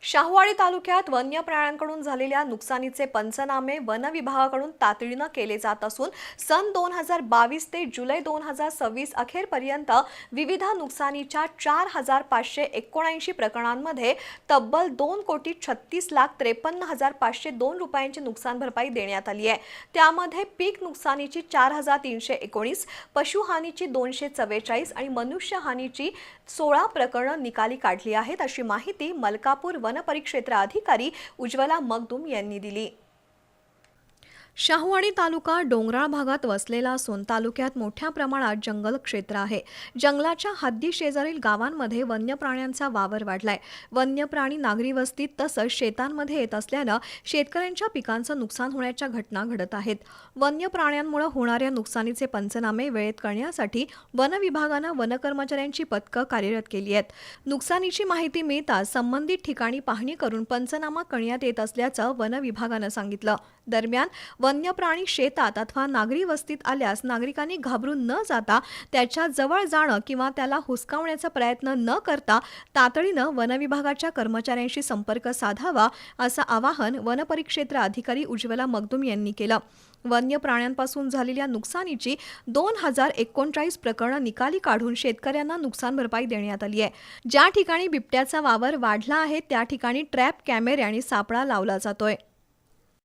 शाहूवाडी तालुक्यात वन्य प्राण्यांकडून झालेल्या नुकसानीचे पंचनामे वन विभागाकडून तातडीने केले जात असून सन 2022 ते जुलै 2026 अखेरपर्यंत विविध नुकसानीच्या 4,579 प्रकरणांमध्ये तब्बल 2,36,53,502 रुपयांची नुकसान भरपाई देण्यात आली आहे। त्यामध्ये पीक नुकसानीची 4,319, पशुहानीची 244 आणि मनुष्यहानीची 16 प्रकरणं निकाली काढली आहेत, अशी माहिती मलकापूर वन परिक्षेत्र अधिकारी उज्ज्वला मगदुम यांनी दिली। शाहूवाडी तालुका डोंगराळ भागात वसलेला असून तालुक्यात मोठ्या प्रमाणात जंगल क्षेत्र आहे। जंगलाच्या हद्दी शेजारील गावांमध्ये वन्य प्राण्यांचा वावर वाढलाय। वन्य प्राणी नागरी वस्तीत तसंच शेतांमध्ये येत असल्यानं शेतकऱ्यांच्या पिकांचं नुकसान होण्याच्या घटना घडत आहेत। वन्य प्राण्यांमुळे होणाऱ्या नुकसानीचे पंचनामे वेळेत करण्यासाठी वन विभागानं वन कर्मचाऱ्यांची पथकं कार्यरत केली आहेत। नुकसानीची माहिती मिळताच संबंधित ठिकाणी पाहणी करून पंचनामा करण्यात येत असल्याचं वन विभागानं सांगितलं। दरम्यान वन्य प्राणी शेतात अथवा नागरी वस्तीत आल्यास नागरिकांनी घाबरून न जाता त्याच्या जवळ जाणं किंवा त्याला हुसकावण्याचा प्रयत्न न करता तातडीनं वन विभागाच्या कर्मचाऱ्यांशी संपर्क साधावा, असं आवाहन वन परिक्षेत्र अधिकारी उज्ज्वला मगदुम यांनी केलं। वन्य प्राण्यांपासून झालेल्या नुकसानीची 2,039 प्रकरणं निकाली काढून शेतकऱ्यांना नुकसान भरपाई देण्यात आली आहे। ज्या ठिकाणी बिबट्याचा वावर वाढला आहे त्या ठिकाणी ट्रॅप कॅमेरे आणि सापळा लावला जातोय।